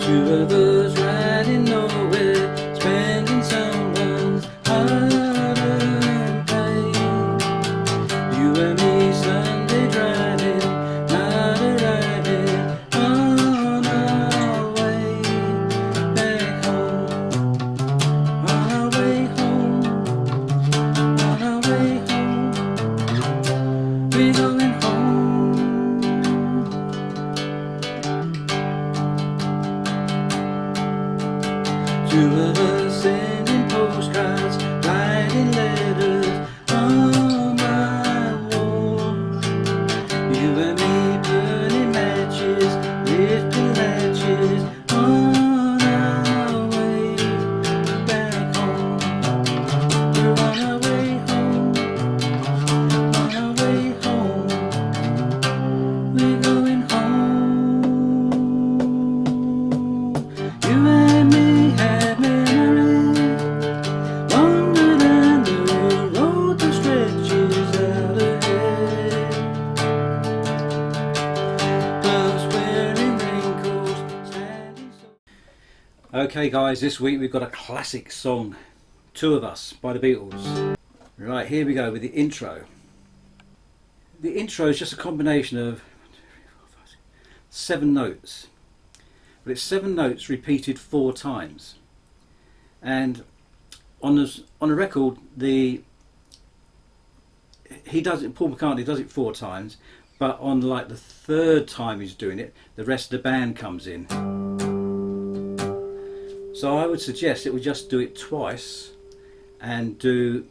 Two of us riding nowhere, spending someone's hard-earned pay. You and me Sunday driving, not arriving on our way back home. On our way home, on our way home, we're going home. Two of us sending postcards, writing letters on my wall. You and me burning matches, lifting latches on our way back home. We're on our way home, on our way home, we're going home. You and me have memories longer than the road that stretches out ahead. Gloves wearing raincoats, standing so. Okay guys, this week we've got a classic song, Two of Us by the Beatles. Right, here we go with the intro. The intro is just a combination of 7 notes. But it's 7 notes repeated 4 times, and on a record, Paul McCartney does it 4 times, but on like the 3rd time he's doing it, the rest of the band comes in. So I would suggest that we just do it twice and do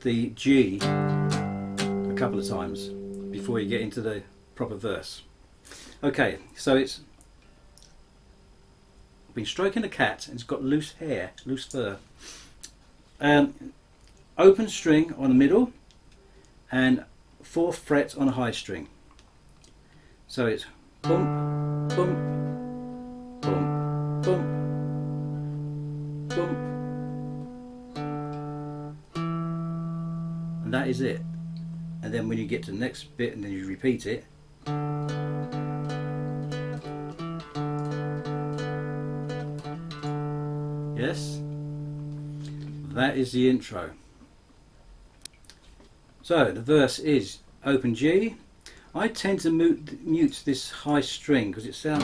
the G a couple of times before you get into the proper verse. Okay, so it's been stroking a cat and it's got loose hair, loose fur. Open string on the middle and 4th fret on a high string. So it's bump, bump, bump, bump, bump, and that is it. And then when you get to the next bit and then you repeat it, yes, that is the intro. So the verse is open G. I tend to mute this high string because it sounds.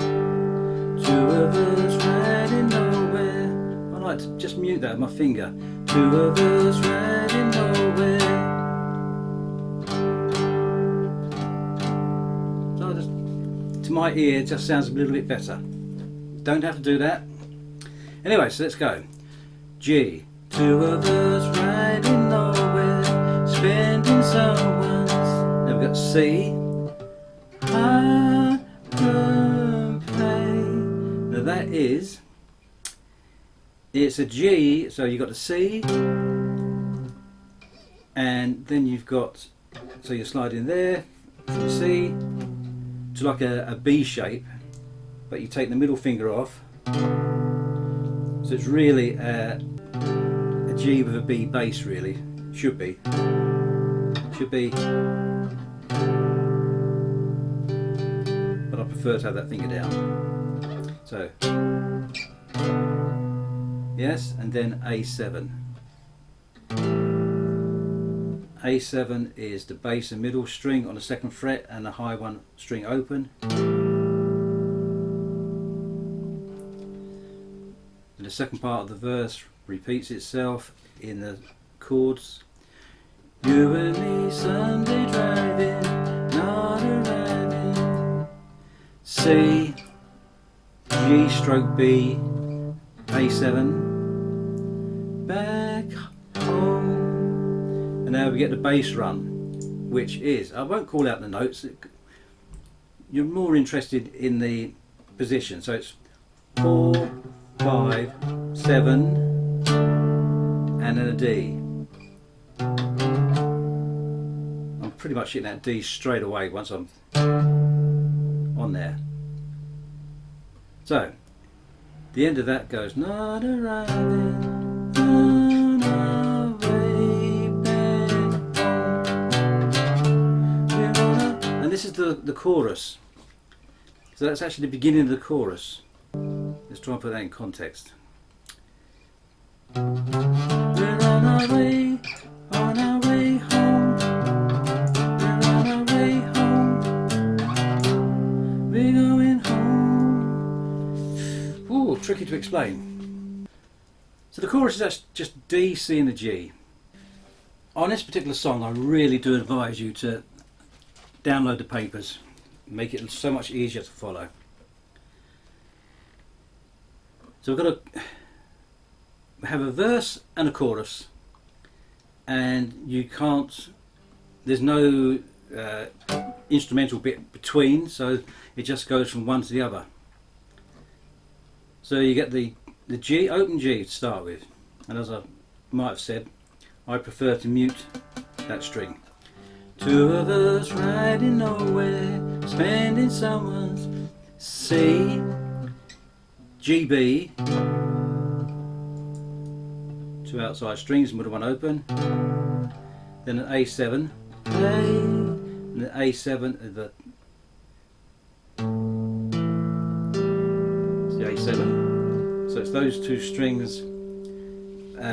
Two of us riding nowhere. I like to just mute that with my finger. Two of us riding nowhere. So just, to my ear, it just sounds a little bit better. Don't have to do that. Anyway, so let's go. G. Two of us riding nowhere, spending someone's. Then we've got C. Hard-earned pay. Now that is, it's a G, so you've got the C, and then you've got, so you slide in there from C to like a B shape, but you take the middle finger off. So it's really a G with a B bass, really. Should be. But I prefer to have that finger down. So, yes, and then A7. A7 is the bass and middle string on the 2nd fret and the high one string open. The 2nd part of the verse repeats itself in the chords. You and me Sunday driving, not arriving. C, G stroke B, A7, back home. And now we get the bass run, which is, I won't call out the notes, you're more interested in the position. So it's 4, 5, 7, and then a D. I'm pretty much hitting that D straight away once I'm on there. So the end of that goes, not arriving on our way back home. And this is the chorus. So that's actually the beginning of the chorus. Let's try and put that in context. We're on our way home. We're on our way home. We're going home. Ooh, tricky to explain. So the chorus is just D, C and a G. On this particular song, I really do advise you to download the papers, make it so much easier to follow. So we have a verse and a chorus, and there's no instrumental bit between, so it just goes from one to the other. So you get the G, open G to start with, and as I might have said, I prefer to mute that string. Two of us riding nowhere, spending someone's C, G, B, two outside strings, middle one open, then an A7, and an A7, it's the A7, so it's those two strings,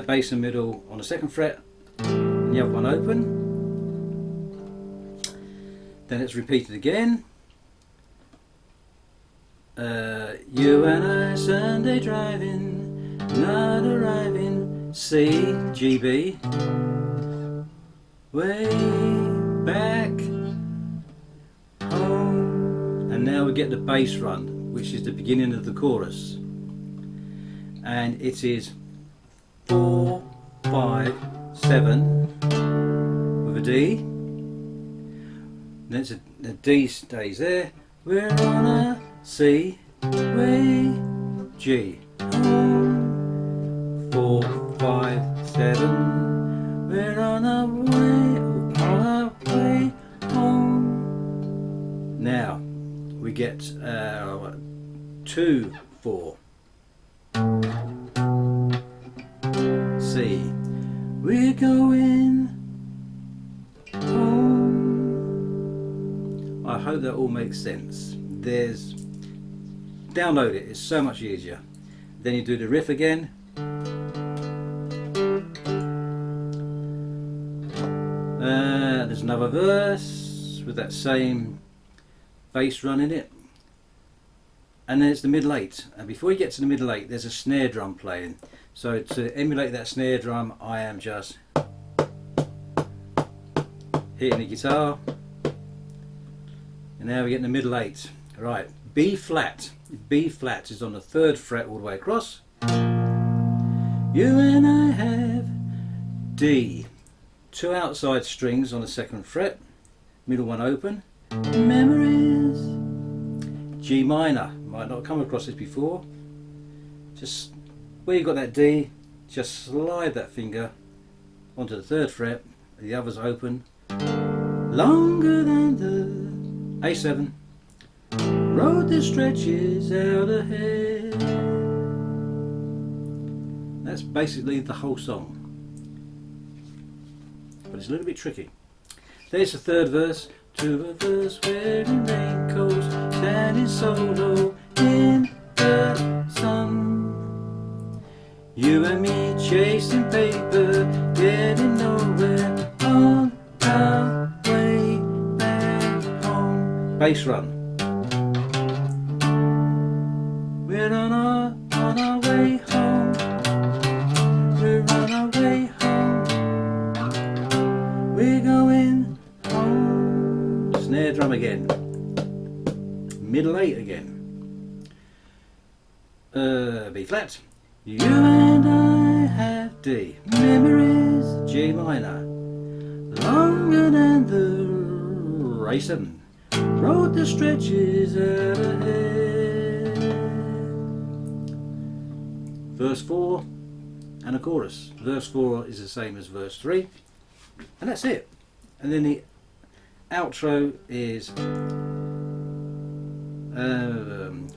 bass and middle on the second fret, and the other one open. Then it's repeated again. You and I Sunday driving, not arriving, C, G, B, way back home. And now we get the bass run, which is the beginning of the chorus. And it is 4, 5, 7 with a D. Then the D stays there. We're on a C, way, G, home. 4, 5, 7. We're on our way home. Now we get 2, 4. C. We're going home. I hope that all makes sense. Download it, it's so much easier. Then you do the riff again. There's another verse with that same bass run in it. And then it's the middle 8. And before you get to the middle 8, there's a snare drum playing. So to emulate that snare drum, I am just hitting the guitar. And now we get in the middle 8. Right, B flat. B flat is on the 3rd fret all the way across. You and I have D. 2 outside strings on the 2nd fret, middle one open. Memories. G minor. Might not have come across this before. Just where you've got that D, just slide that finger onto the 3rd fret, the other's open. Longer than the A7, road that stretches out ahead. That's basically the whole song, but it's a little bit tricky. There's the 3rd verse. 2 of us wearing raincoats, standing solo in the sun. You and me chasing paper, getting nowhere on our way back home. Bass run. We're on our way home. We're on our way home. We're going home. Snare drum again. Middle 8 again. B flat. You and I have D. Memories, G minor. Longer than the A7. Road that stretches out ahead. Verse 4 and a chorus. Verse 4 is the same as verse 3. And that's it. And then the outro is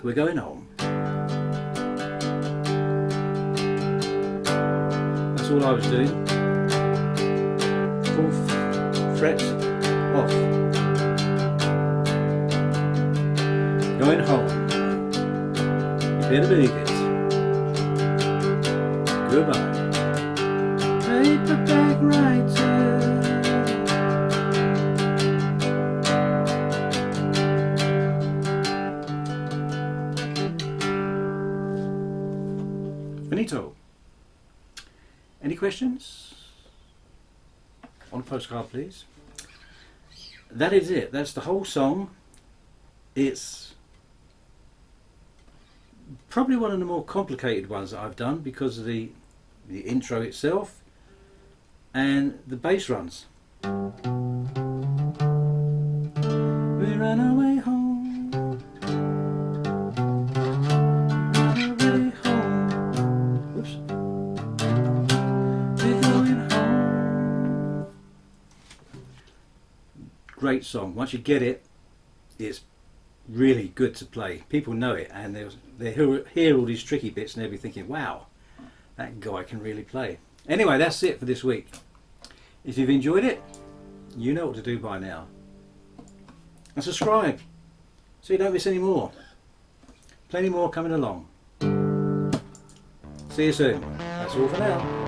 we're going home. That's all I was doing. 4th fret off. Going home. You better believe it. Goodbye. Paperback writer. Finito. Any questions? On a postcard, please. That is it. That's the whole song. It's probably one of the more complicated ones that I've done because of the intro itself and the bass runs. We ran away home. Ran away home. Whoops. We're going home. Great song. Once you get it, it's really good to play. People know it, and they hear all these tricky bits and they'll be thinking, wow, that guy can really play. Anyway, that's it for this week. If you've enjoyed it, you know what to do by now. And subscribe so you don't miss any more. Plenty more coming along. See you soon. That's all for now.